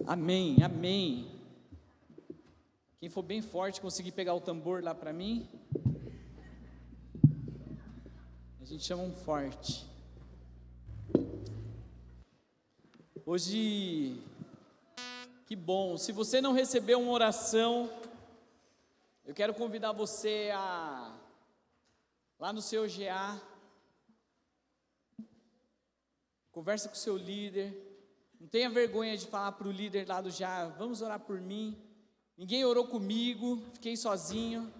Amém, amém. Quem for bem forte, conseguir pegar o tambor lá para mim. A gente chama um forte. Hoje, que bom. Se você não recebeu uma oração, eu quero convidar você a, lá no seu GA, conversa com o seu líder. Não tenha vergonha de falar para o líder lá do GA, vamos orar por mim. Ninguém orou comigo, fiquei sozinho.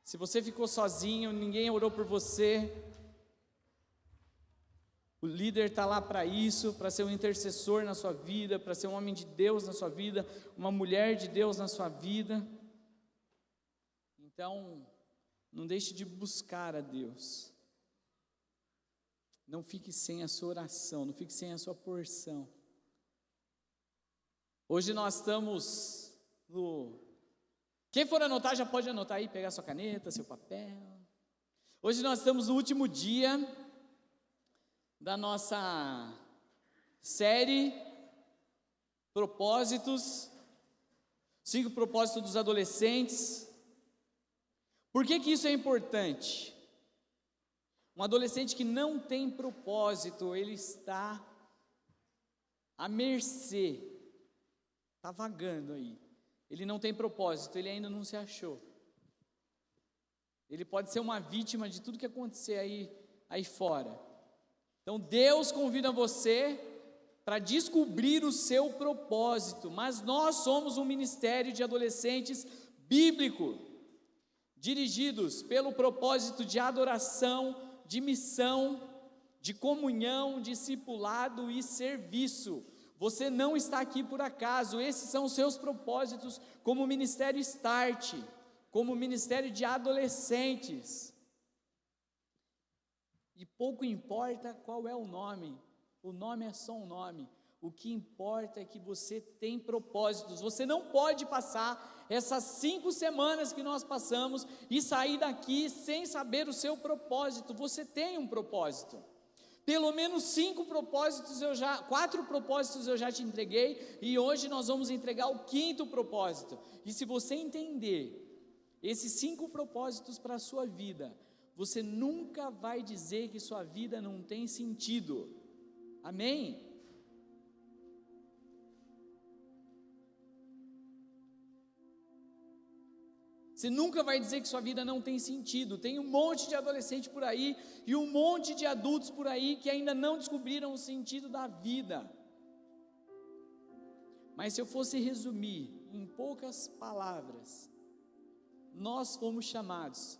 Se você ficou sozinho, ninguém orou por você. O líder está lá para isso, para ser um intercessor na sua vida, para ser um homem de Deus na sua vida, uma mulher de Deus na sua vida. Então, não deixe de buscar a Deus. Não fique sem a sua oração, não fique sem a sua porção. Hoje nós estamos no... Quem for anotar já pode anotar aí, pegar sua caneta, seu papel. Hoje nós estamos no último dia da nossa série Propósitos, 5 propósitos dos adolescentes. Por que isso é importante? Um adolescente que não tem propósito, ele está à mercê, está vagando aí. Ele não tem propósito, ele ainda não se achou. Ele pode ser uma vítima de tudo que acontecer aí fora. Então Deus convida você para descobrir o seu propósito, mas nós somos um ministério de adolescentes bíblico, dirigidos pelo propósito de adoração, de missão, de comunhão, discipulado e serviço. Você não está aqui por acaso, esses são os seus propósitos como ministério Start, como ministério de adolescentes. E pouco importa qual é o nome é só um nome. O que importa é que você tem propósitos. Você não pode passar essas 5 semanas que nós passamos e sair daqui sem saber o seu propósito. Você tem um propósito. Pelo menos 4 propósitos eu já te entreguei, e hoje nós vamos entregar o 5º propósito. E se você entender esses 5 propósitos para a sua vida, você nunca vai dizer que sua vida não tem sentido. Amém? Você nunca vai dizer que sua vida não tem sentido. Tem um monte de adolescente por aí e um monte de adultos por aí que ainda não descobriram o sentido da vida. Mas se eu fosse resumir em poucas palavras, nós fomos chamados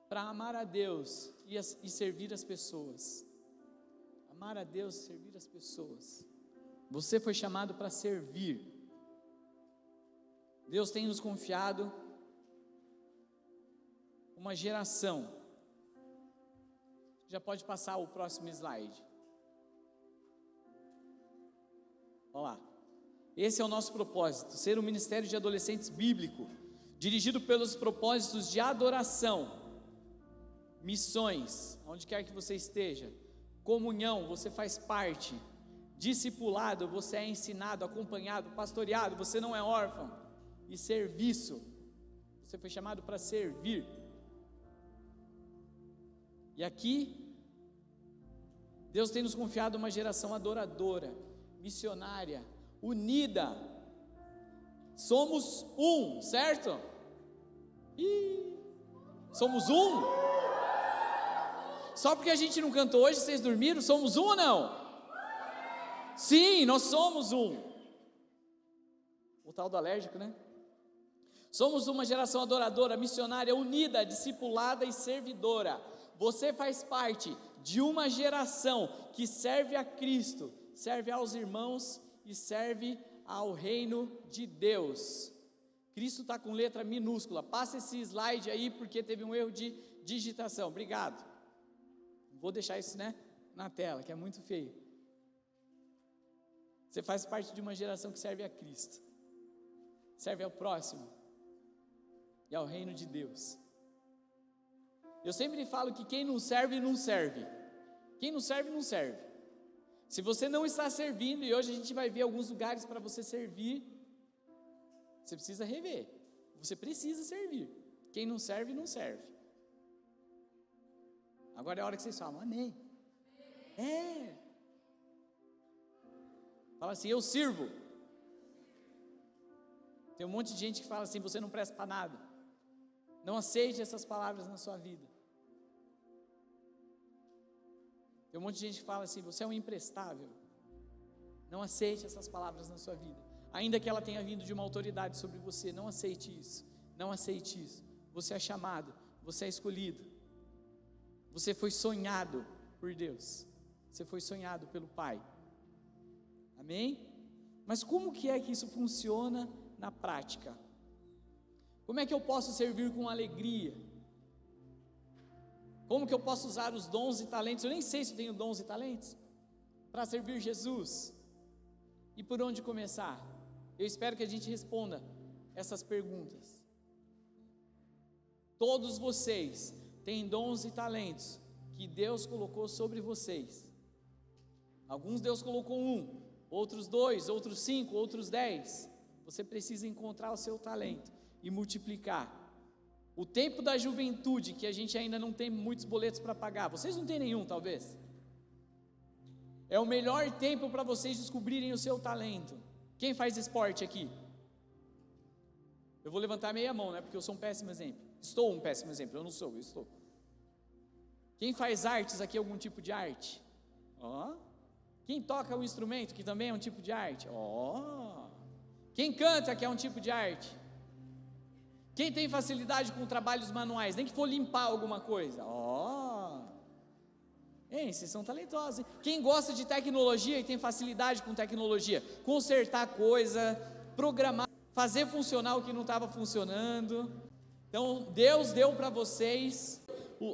para amar a Deus e servir as pessoas. Amar a Deus e servir as pessoas. Você foi chamado para servir. Deus tem nos confiado uma geração. Já pode passar o próximo slide. Olha lá. Esse é o nosso propósito, ser um ministério de adolescentes bíblico, dirigido pelos propósitos de adoração, missões, onde quer que você esteja, comunhão, você faz parte, discipulado, você é ensinado, acompanhado, pastoreado, você não é órfão. E serviço, você foi chamado para servir. E aqui, Deus tem nos confiado uma geração adoradora, missionária, unida. Somos um, certo? Somos um? Só porque a gente não cantou hoje, vocês dormiram? Somos um ou não? Sim, nós somos um. O tal do alérgico, né? Somos uma geração adoradora, missionária, unida, discipulada e servidora. Você faz parte de uma geração que serve a Cristo, serve aos irmãos e serve ao reino de Deus. Cristo está com letra minúscula. Passa esse slide aí porque teve um erro de digitação. Obrigado. Vou deixar isso, na tela, que é muito feio. Você faz parte de uma geração que serve a Cristo, serve ao próximo e ao reino de Deus. Eu sempre falo que quem não serve, não serve. Quem não serve, não serve. Se você não está servindo, e hoje a gente vai ver alguns lugares para você servir, você precisa rever. Você precisa servir. Quem não serve, não serve. Agora é a hora que vocês falam, amém. Fala assim, eu sirvo. Tem um monte de gente que fala assim, você não presta para nada. Não aceite essas palavras na sua vida. Tem um monte de gente que fala assim, você é um imprestável. Não aceite essas palavras na sua vida. Ainda que ela tenha vindo de uma autoridade sobre você, não aceite isso. Não aceite isso. Você é chamado, você é escolhido. Você foi sonhado por Deus. Você foi sonhado pelo Pai. Amém? Mas como que é que isso funciona na prática? Como é que eu posso servir com alegria? Como que eu posso usar os dons e talentos? Eu nem sei se eu tenho dons e talentos para servir Jesus. E por onde começar? Eu espero que a gente responda essas perguntas. Todos vocês têm dons e talentos que Deus colocou sobre vocês. Alguns Deus colocou 1, outros 2, outros 5, outros 10. Você precisa encontrar o seu talento e multiplicar. O tempo da juventude, que a gente ainda não tem muitos boletos para pagar, vocês não têm nenhum talvez, é o melhor tempo para vocês descobrirem o seu talento. Quem faz esporte aqui? Eu vou levantar meia mão, né? Porque eu sou um péssimo exemplo. Estou um péssimo exemplo, eu não sou, eu estou. Quem faz artes aqui, algum tipo de arte? Quem toca um instrumento, que também é um tipo de arte? Quem canta, que é um tipo de arte? Quem tem facilidade com trabalhos manuais, nem que for limpar alguma coisa? Vocês são talentosos, hein? Quem gosta de tecnologia e tem facilidade com tecnologia, consertar coisa, programar, fazer funcionar o que não estava funcionando. Então Deus deu para vocês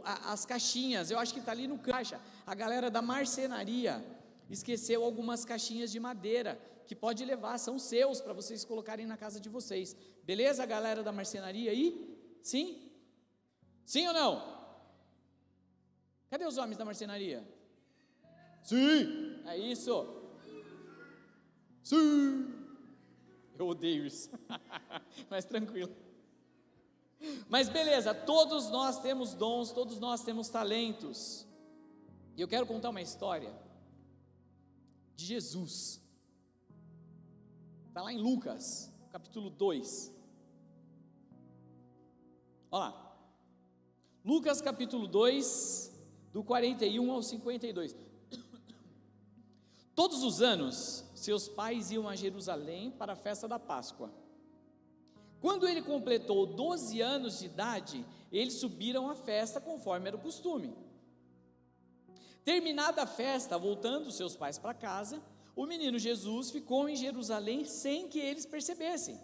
as caixinhas, eu acho que está ali no caixa. A galera da marcenaria esqueceu algumas caixinhas de madeira, que pode levar, são seus, para vocês colocarem na casa de vocês. Beleza, galera da marcenaria aí? Sim? Sim ou não? Cadê os homens da marcenaria? Sim! É isso! Sim! Eu odeio isso, mas tranquilo. Mas beleza, todos nós temos dons, todos nós temos talentos. E eu quero contar uma história de Jesus. Está lá em Lucas, capítulo 2. Olha lá. Lucas capítulo 2, do 41 ao 52. Todos os anos, seus pais iam a Jerusalém para a festa da Páscoa. Quando ele completou 12 anos de idade, eles subiram à festa conforme era o costume. Terminada a festa, voltando seus pais para casa, o menino Jesus ficou em Jerusalém sem que eles percebessem.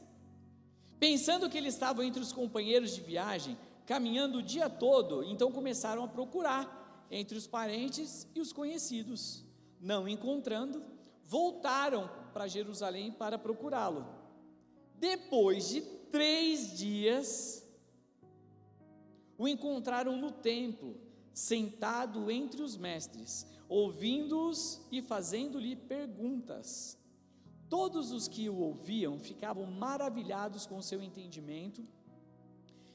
Pensando que ele estava entre os companheiros de viagem, caminhando o dia todo, então começaram a procurar entre os parentes e os conhecidos. Não encontrando, voltaram para Jerusalém para procurá-lo. Depois de 3 dias, o encontraram no templo, sentado entre os mestres, ouvindo-os e fazendo-lhe perguntas. Todos os que o ouviam ficavam maravilhados com o seu entendimento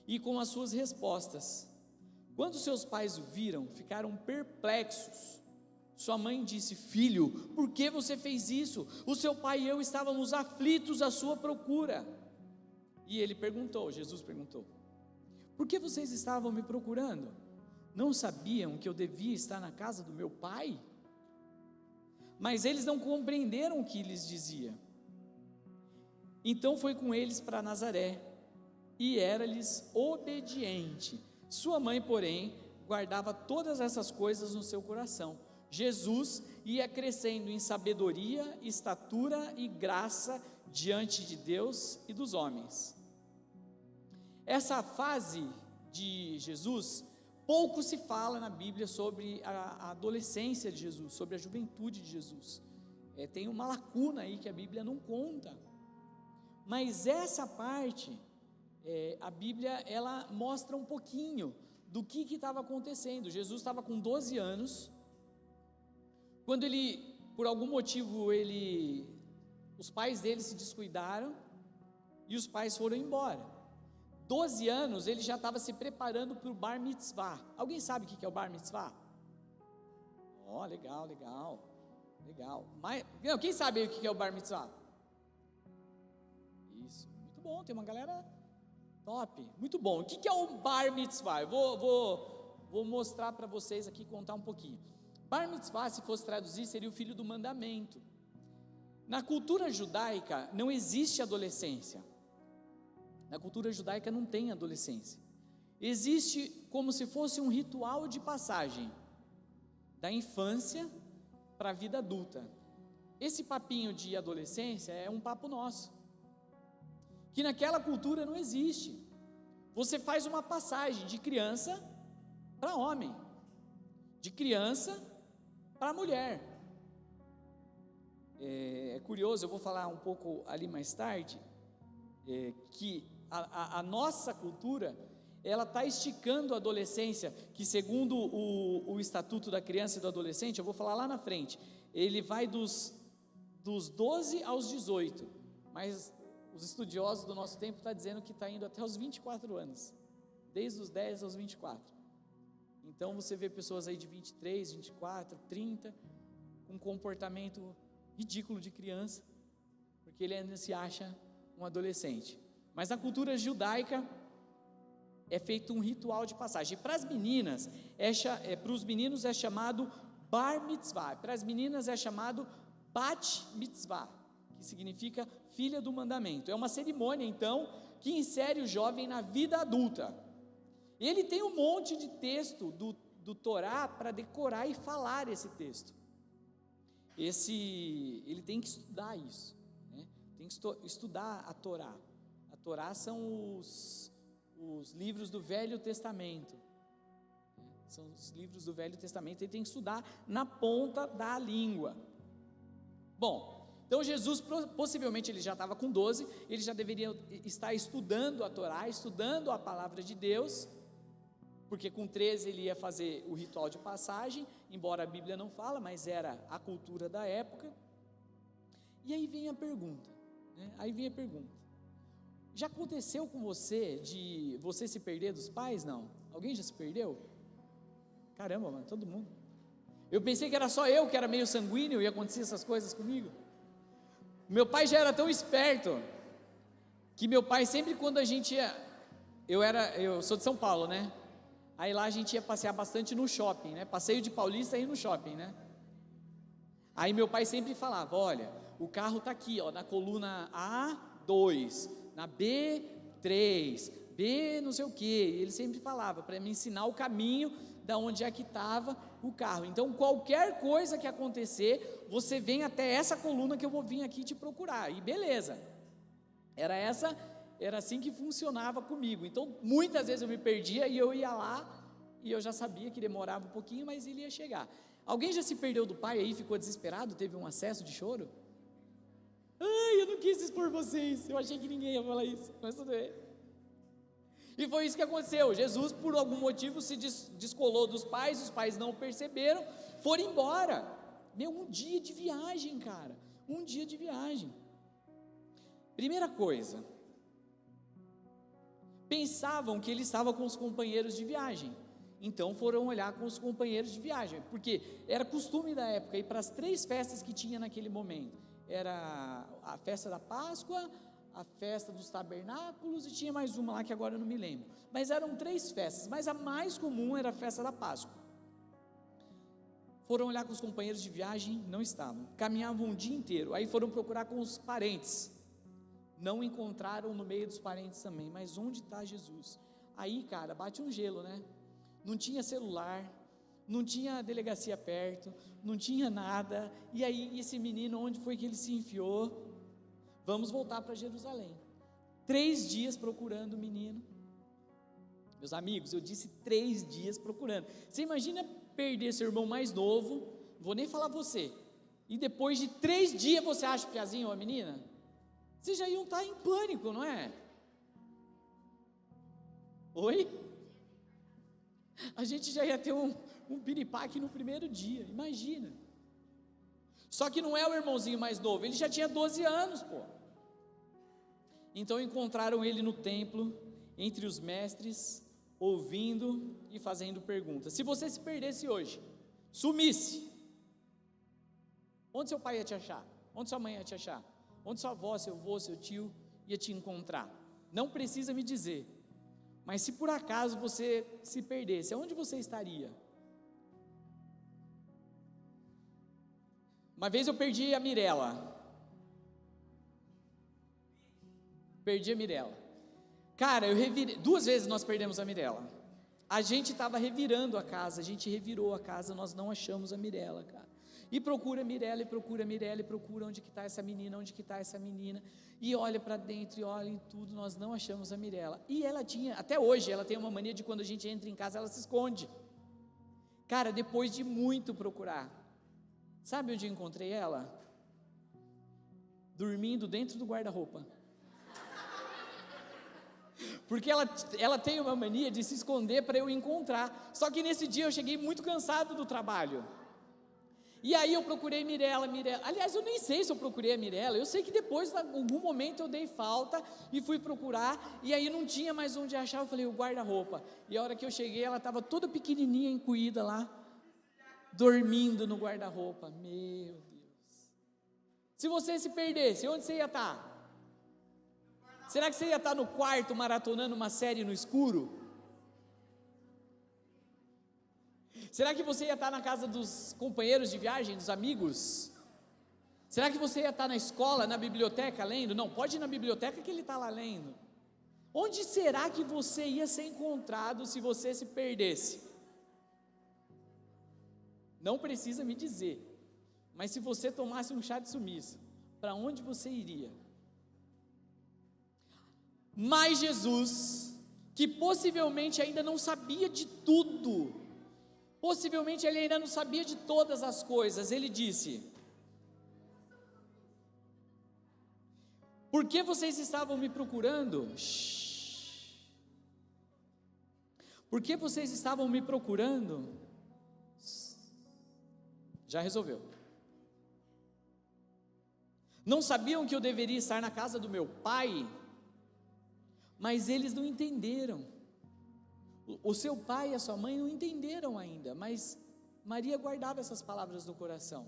e com as suas respostas. Quando seus pais o viram, ficaram perplexos. Sua mãe disse: filho, por que você fez isso? O seu pai e eu estávamos aflitos à sua procura. E ele perguntou, Jesus perguntou: por que vocês estavam me procurando? Não sabiam que eu devia estar na casa do meu pai? Mas eles não compreenderam o que lhes dizia. Então foi com eles para Nazaré, e era-lhes obediente. Sua mãe, porém, guardava todas essas coisas no seu coração. Jesus ia crescendo em sabedoria, estatura e graça diante de Deus e dos homens. Essa fase de Jesus, pouco se fala na Bíblia sobre a adolescência de Jesus, sobre a juventude de Jesus. Tem uma lacuna aí que a Bíblia não conta. Mas essa parte, a Bíblia, ela mostra um pouquinho do que estava acontecendo. Jesus estava com 12 anos, quando ele por algum motivo, os pais dele se descuidaram, e os pais foram embora. 12 anos, ele já estava se preparando para o Bar Mitzvah. Alguém sabe o que é o Bar Mitzvah? Legal. Mas, não, quem sabe o que é o Bar Mitzvah? Isso, muito bom, tem uma galera top, muito bom. O que é o Bar Mitzvah? Eu vou mostrar para vocês aqui, contar um pouquinho. Bar Mitzvah, se fosse traduzir, seria o filho do mandamento. Na cultura judaica não existe adolescência. Na cultura judaica não tem adolescência. Existe como se fosse um ritual de passagem da infância para a vida adulta. Esse papinho de adolescência é um papo nosso, que naquela cultura não existe. Você faz uma passagem de criança para homem, de criança para mulher. É curioso, eu vou falar um pouco ali mais tarde, que a nossa cultura, ela está esticando a adolescência, que segundo o Estatuto da Criança e do Adolescente, eu vou falar lá na frente, ele vai dos 12 aos 18, mas os estudiosos do nosso tempo estão dizendo que está indo até os 24 anos, desde os 10 aos 24, então você vê pessoas aí de 23, 24, 30, com um comportamento ridículo de criança, porque ele ainda se acha um adolescente. Mas na cultura judaica é feito um ritual de passagem. Para as meninas, para os meninos é chamado Bar Mitzvah, para as meninas é chamado Bat Mitzvah, que significa filha do mandamento. É uma cerimônia, então, que insere o jovem na vida adulta. Ele tem um monte de texto do Torá para decorar e falar esse texto. Ele tem que estudar isso, né? Tem que estudar a Torá. A Torá são os livros do Velho Testamento, né? São os livros do Velho Testamento, ele tem que estudar na ponta da língua. Bom, então Jesus, possivelmente ele já estava com 12, ele já deveria estar estudando a Torá, estudando a palavra de Deus, porque com 13 ele ia fazer o ritual de passagem, embora a Bíblia não fala, mas era a cultura da época. E aí vem a pergunta, né? Já aconteceu com você, de você se perder dos pais? Não? Alguém já se perdeu? Caramba, mano, todo mundo. Eu pensei que era só eu que era meio sanguíneo e acontecia essas coisas comigo. Meu pai já era tão esperto, que meu pai sempre quando a gente ia, eu sou de São Paulo, né? Aí lá a gente ia passear bastante no shopping, né? Passeio de paulista e no shopping, né? Aí meu pai sempre falava, olha, o carro tá aqui, ó, na coluna A2, na B3, B não sei o que. Ele sempre falava para me ensinar o caminho da onde é que estava o carro. Então qualquer coisa que acontecer, você vem até essa coluna que eu vou vir aqui te procurar. E beleza. Era assim que funcionava comigo. Então muitas vezes eu me perdia e eu ia lá e eu já sabia que demorava um pouquinho, mas ele ia chegar. Alguém já se perdeu do pai aí, ficou desesperado, teve um acesso de choro? Ai, eu não quis expor vocês, eu achei que ninguém ia falar isso, mas tudo bem. E foi isso que aconteceu. Jesus por algum motivo se descolou dos pais, os pais não perceberam, foram embora. Um dia de viagem, cara, um dia de viagem. Primeira coisa, pensavam que ele estava com os companheiros de viagem, então foram olhar com os companheiros de viagem, porque era costume da época ir para as 3 festas que tinha naquele momento, era a festa da Páscoa, a festa dos tabernáculos e tinha mais uma lá que agora eu não me lembro, mas eram 3 festas, mas a mais comum era a festa da Páscoa. Foram olhar com os companheiros de viagem, não estavam, caminhavam o dia inteiro, aí foram procurar com os parentes, não encontraram no meio dos parentes também, mas onde está Jesus? Aí, cara, bate um gelo, né? Não tinha celular, não tinha delegacia perto, não tinha nada, e aí esse menino, onde foi que ele se enfiou? Vamos voltar para Jerusalém. 3 dias procurando o menino. Meus amigos, eu disse 3 dias procurando. Você imagina perder seu irmão mais novo, vou nem falar você, e depois de 3 dias você acha o piazinho ou a menina? Vocês já iam estar em pânico, não é? Oi? A gente já ia ter um piripaque no primeiro dia, imagina. Só que não é o irmãozinho mais novo, ele já tinha 12 anos, pô. Então encontraram ele no templo, entre os mestres, ouvindo e fazendo perguntas. Se você se perdesse hoje, sumisse, onde seu pai ia te achar? Onde sua mãe ia te achar? Onde sua avó, seu avô, seu tio ia te encontrar? Não precisa me dizer, mas se por acaso você se perdesse, aonde você estaria? Uma vez eu perdi a Mirella. Cara, eu revirei, 2 vezes nós perdemos a Mirella. A gente estava revirando a casa, a gente revirou a casa, nós não achamos a Mirella, cara. E procura a Mirella, e procura a Mirella, e procura onde que está essa menina, e olha para dentro, e olha em tudo, nós não achamos a Mirella. E ela tinha, até hoje, ela tem uma mania de quando a gente entra em casa, ela se esconde. Cara, depois de muito procurar, sabe onde eu encontrei ela? Dormindo dentro do guarda-roupa. Porque ela tem uma mania de se esconder para eu encontrar. Só que nesse dia eu cheguei muito cansado do trabalho. E aí eu procurei Mirella. Aliás, eu nem sei se eu procurei a Mirella. Eu sei que depois, em algum momento, eu dei falta e fui procurar. E aí não tinha mais onde achar. Eu falei, o guarda-roupa. E a hora que eu cheguei, ela estava toda pequenininha, encolhida lá, dormindo no guarda-roupa. Meu Deus. Se você se perdesse, onde você ia estar? Será que você ia estar no quarto maratonando uma série no escuro? Será que você ia estar na casa dos companheiros de viagem, dos amigos? Será que você ia estar na escola, na biblioteca lendo? Não, pode ir na biblioteca que ele está lá lendo. Onde será que você ia ser encontrado se você se perdesse? Não precisa me dizer, mas se você tomasse um chá de sumiço, para onde você iria? Mas Jesus, que possivelmente ainda não sabia de tudo, possivelmente ele ainda não sabia de todas as coisas, ele disse: por que vocês estavam me procurando? Por que vocês estavam me procurando? Já resolveu. Não sabiam que eu deveria estar na casa do meu pai? Mas eles não entenderam. O seu pai e a sua mãe não entenderam ainda, mas Maria guardava essas palavras no coração.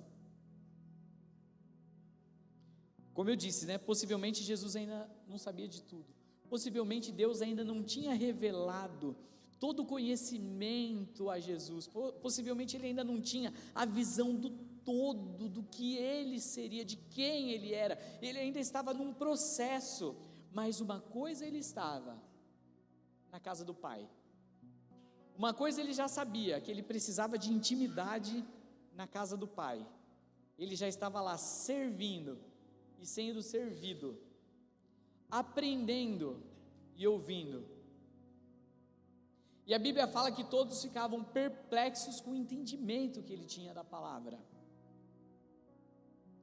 Como eu disse, né? Possivelmente Jesus ainda não sabia de tudo. Possivelmente Deus ainda não tinha revelado todo o conhecimento a Jesus. Possivelmente ele ainda não tinha a visão do todo, do que ele seria, de quem ele era. Ele ainda estava num processo. Mas uma coisa ele estava na casa do Pai. Uma coisa ele já sabia, que ele precisava de intimidade na casa do Pai. Ele já estava lá servindo e sendo servido, aprendendo e ouvindo. E a Bíblia fala que todos ficavam perplexos com o entendimento que ele tinha da palavra.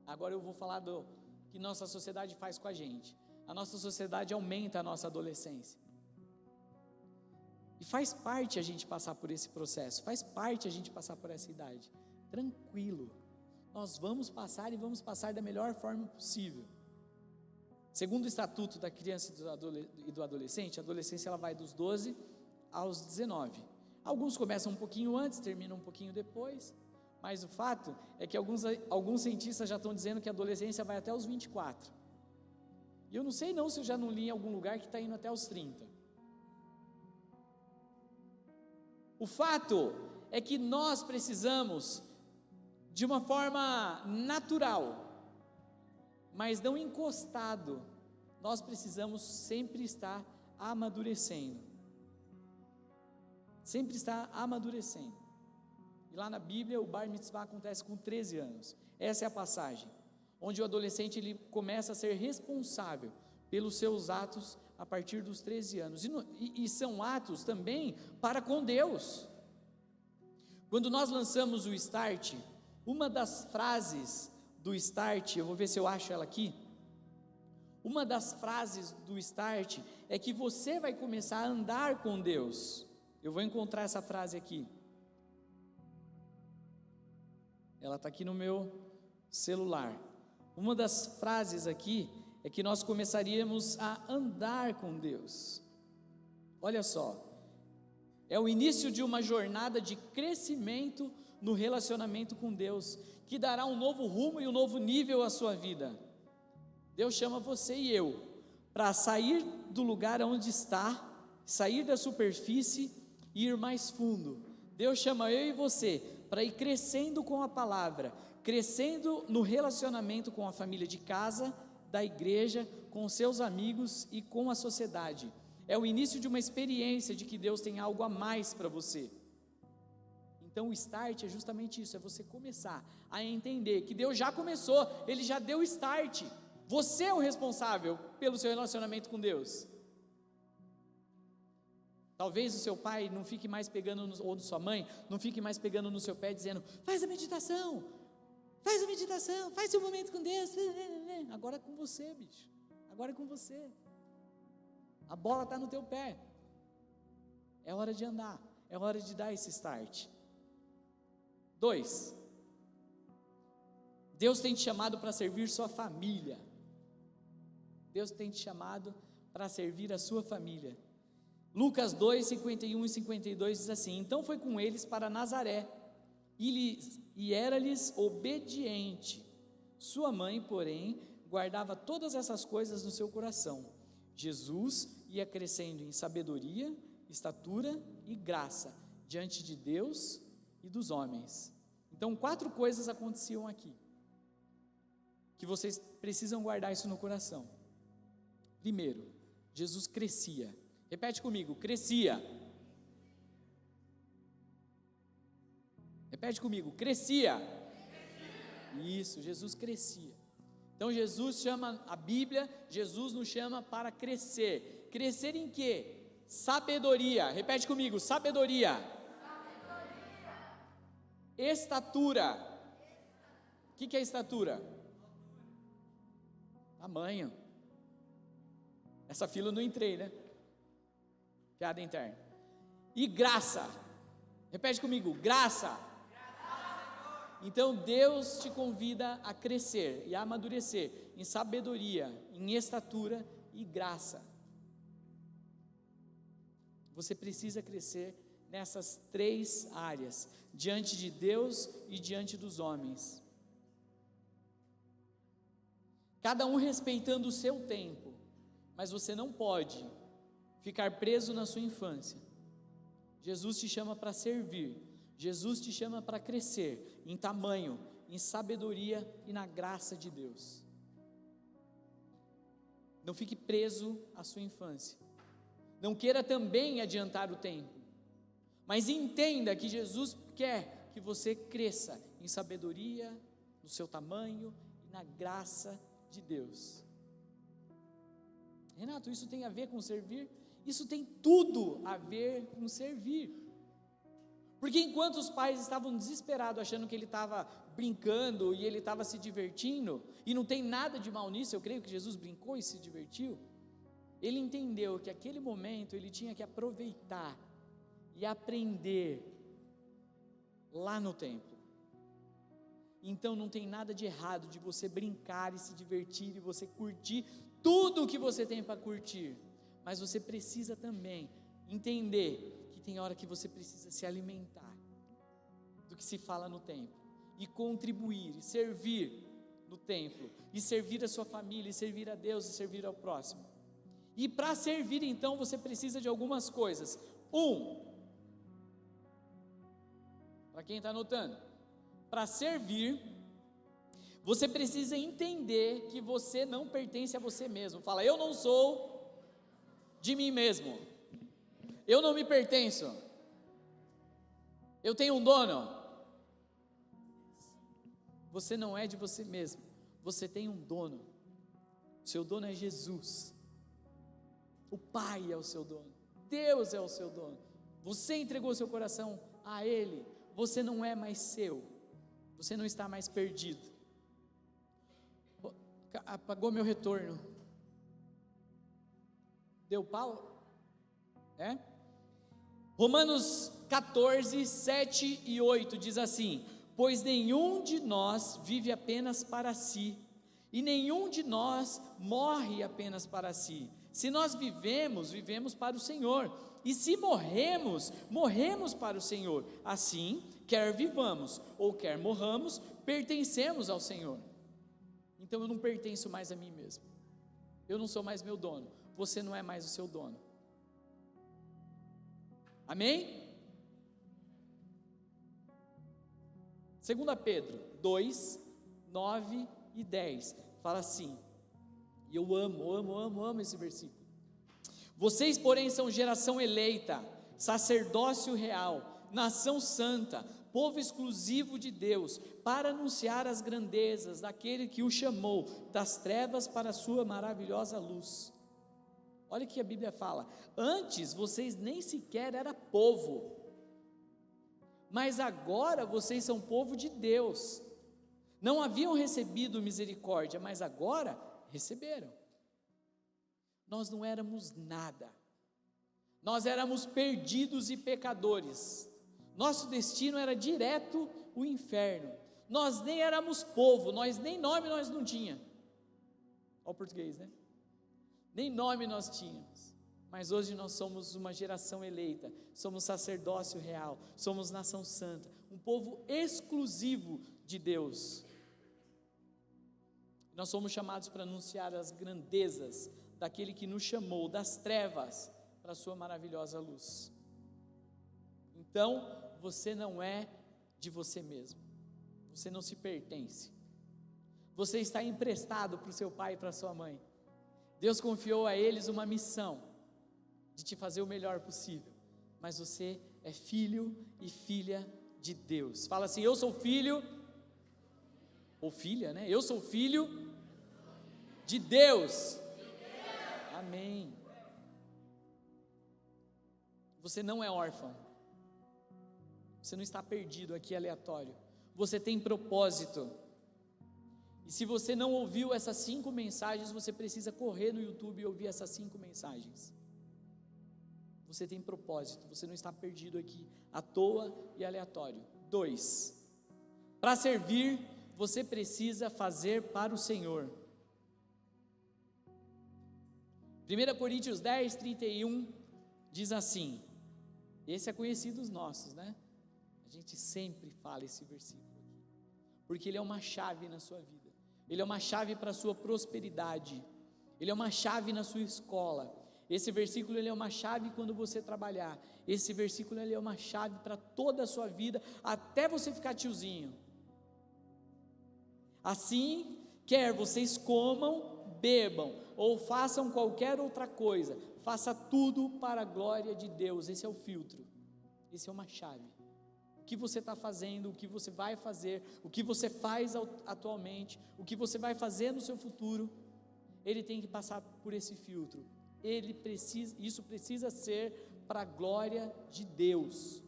Agora eu vou falar do que nossa sociedade faz com a gente. A nossa sociedade aumenta a nossa adolescência. E faz parte a gente passar por esse processo, faz parte a gente passar por essa idade. Tranquilo, nós vamos passar e vamos passar da melhor forma possível. Segundo o Estatuto da Criança e do Adolescente, a adolescência ela vai dos 12 aos 19. Alguns começam um pouquinho antes, terminam um pouquinho depois, mas o fato é que alguns cientistas já estão dizendo que a adolescência vai até os 24. E eu não sei não se eu já não li em algum lugar que está indo até os 30. O fato é que nós precisamos, de uma forma natural, mas não encostado, nós precisamos sempre estar amadurecendo. Sempre estar amadurecendo. E lá na Bíblia o Bar Mitzvah acontece com 13 anos. Essa é a passagem onde o adolescente ele começa a ser responsável pelos seus atos a partir dos 13 anos, e são atos também para com Deus. Quando nós lançamos o Start, uma das frases do Start, eu vou ver se eu acho ela aqui, uma das frases do Start é que você vai começar a andar com Deus. Eu vou encontrar essa frase aqui, ela está aqui no meu celular. Uma das frases aqui é que nós começaríamos a andar com Deus. Olha só, é o início de uma jornada de crescimento no relacionamento com Deus, que dará um novo rumo e um novo nível à sua vida. Deus chama você e eu para sair do lugar onde está, sair da superfície e ir mais fundo. Deus chama eu e você para ir crescendo com a palavra, crescendo no relacionamento com a família de casa, da igreja, com os seus amigos e com a sociedade. É o início de uma experiência de que Deus tem algo a mais para você. Então o start é justamente isso, é você começar a entender que Deus já começou, Ele já deu o start. Você é o responsável pelo seu relacionamento com Deus. Talvez o seu pai não fique mais pegando, ou sua mãe, não fique mais pegando no seu pé dizendo, faz a meditação, faz seu momento com Deus. Agora é com você, bicho, agora é com você. A bola está no teu pé. É hora de andar, é hora de dar esse start. 2. Deus tem te chamado para servir sua família. Deus tem te chamado para servir a sua família. Lucas 2, 51 e 52 diz assim: então foi com eles para Nazaré, e era-lhes obediente. Sua mãe, porém, guardava todas essas coisas no seu coração. Jesus ia crescendo em sabedoria, estatura e graça, diante de Deus e dos homens. Então 4 coisas aconteciam aqui, que vocês precisam guardar isso no coração. Primeiro, Jesus crescia. Repete comigo, crescia. Repete comigo, crescia. Isso, Jesus crescia. Então Jesus chama, a Bíblia, Jesus nos chama para crescer. Crescer em quê? Sabedoria. Repete comigo, sabedoria. Estatura. O que é estatura? Tamanho. Essa fila eu não entrei, né? Piada interna. E graça. Repete comigo, graça. Então Deus te convida a crescer e a amadurecer em sabedoria, em estatura e graça. Você precisa crescer nessas 3 áreas, diante de Deus e diante dos homens. Cada um respeitando o seu tempo, mas você não pode ficar preso na sua infância. Jesus te chama para servir. Jesus te chama para crescer em tamanho, em sabedoria e na graça de Deus. Não fique preso à sua infância. Não queira também adiantar o tempo. Mas entenda que Jesus quer que você cresça em sabedoria, no seu tamanho e na graça de Deus. Renato, isso tem a ver com servir? Isso tem tudo a ver com servir. Porque enquanto os pais estavam desesperados, achando que ele estava brincando e ele estava se divertindo, e não tem nada de mal nisso, eu creio que Jesus brincou e se divertiu, ele entendeu que aquele momento ele tinha que aproveitar e aprender lá no templo. Então não tem nada de errado de você brincar e se divertir e você curtir tudo o que você tem para curtir, mas você precisa também entender que tem hora que você precisa se alimentar do que se fala no templo, e contribuir, e servir no templo, e servir a sua família, e servir a Deus, e servir ao próximo. E para servir então você precisa de algumas coisas. Para quem está anotando, para servir, você precisa entender que você não pertence a você mesmo. Fala, eu não sou de mim mesmo, eu não me pertenço, eu tenho um dono. Você não é de você mesmo, você tem um dono. Seu dono é Jesus. O Pai é o seu dono, Deus é o seu dono. Você entregou seu coração a Ele, você não é mais seu, você não está mais perdido. Apagou meu retorno. Deu pau? Romanos 14, 7 e 8 diz assim: pois nenhum de nós vive apenas para si, e nenhum de nós morre apenas para si. Se nós vivemos, vivemos para o Senhor, e se morremos, morremos para o Senhor. Assim, quer vivamos ou quer morramos, pertencemos ao Senhor. Então eu não pertenço mais a mim mesmo, eu não sou mais meu dono, você não é mais o seu dono. Amém? 2 Pedro 2, 9 e 10, fala assim, e eu amo esse versículo: vocês, porém, são geração eleita, sacerdócio real, nação santa, povo exclusivo de Deus, para anunciar as grandezas daquele que o chamou das trevas para a sua maravilhosa luz. Olha o que a Bíblia fala: antes vocês nem sequer eram povo, mas agora vocês são povo de Deus. Não haviam recebido misericórdia, mas agora receberam. Nós não éramos nada, nós éramos perdidos e pecadores, nosso destino era direto o inferno, nós nem éramos povo, nós nem nome nós não tínhamos, olha o português, né? Nem nome nós tínhamos, mas hoje nós somos uma geração eleita, somos sacerdócio real, somos nação santa, um povo exclusivo de Deus. Nós somos chamados para anunciar as grandezas daquele que nos chamou das trevas para a sua maravilhosa luz. Então, você não é de você mesmo, você não se pertence, você está emprestado para o seu pai e para a sua mãe. Deus confiou a eles uma missão de te fazer o melhor possível, mas você é filho e filha de Deus. Fala assim: eu sou filho, ou filha, né? Eu sou filho de Deus. Amém. Você não é órfão, você não está perdido aqui aleatório, você tem propósito. E se você não ouviu essas 5 mensagens, você precisa correr no YouTube e ouvir essas 5 mensagens. Você tem propósito, você não está perdido aqui à toa e aleatório. 2, para servir, você precisa fazer para o Senhor. 1 Coríntios 10, 31 diz assim, esse é conhecido dos nossos, né? A gente sempre fala esse versículo aqui, porque ele é uma chave na sua vida, ele é uma chave para a sua prosperidade, ele é uma chave na sua escola. Esse versículo ele é uma chave quando você trabalhar, esse versículo ele é uma chave para toda a sua vida, até você ficar tiozinho. Assim, quer vocês comam, bebam, ou façam qualquer outra coisa, faça tudo para a glória de Deus. Esse é o filtro, esse é uma chave. O que você está fazendo, o que você vai fazer, o que você faz atualmente, o que você vai fazer no seu futuro, ele tem que passar por esse filtro. Isso precisa ser para a glória de Deus.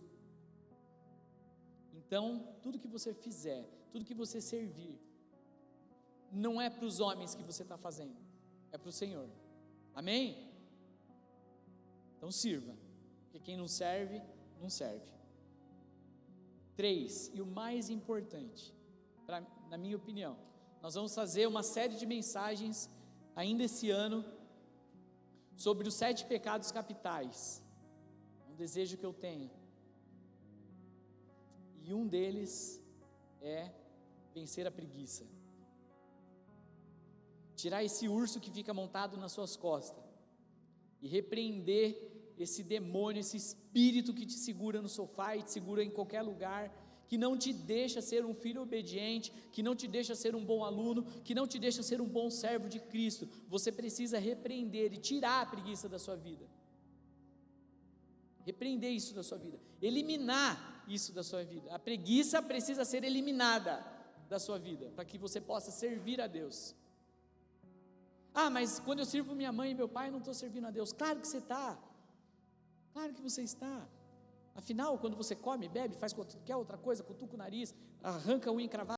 Então, tudo que você fizer, tudo que você servir, não é para os homens que você está fazendo, é para o Senhor. Amém? Então sirva, porque quem não serve, não serve. 3, e o mais importante, na minha opinião, nós vamos fazer uma série de mensagens ainda esse ano sobre os 7 pecados capitais. Um desejo que eu tenho, e um deles é vencer a preguiça, tirar esse urso que fica montado nas suas costas e repreender esse demônio, esse espírito que te segura no sofá e te segura em qualquer lugar, que não te deixa ser um filho obediente, que não te deixa ser um bom aluno, que não te deixa ser um bom servo de Cristo. Você precisa repreender e tirar a preguiça da sua vida, repreender isso da sua vida, eliminar isso da sua vida. A preguiça precisa ser eliminada da sua vida, para que você possa servir a Deus. Ah, mas quando eu sirvo minha mãe e meu pai, eu não estou servindo a Deus. Claro que você está, claro que você está. Afinal, quando você come, bebe, faz qualquer outra coisa, cutuca o nariz, arranca a unha encravada,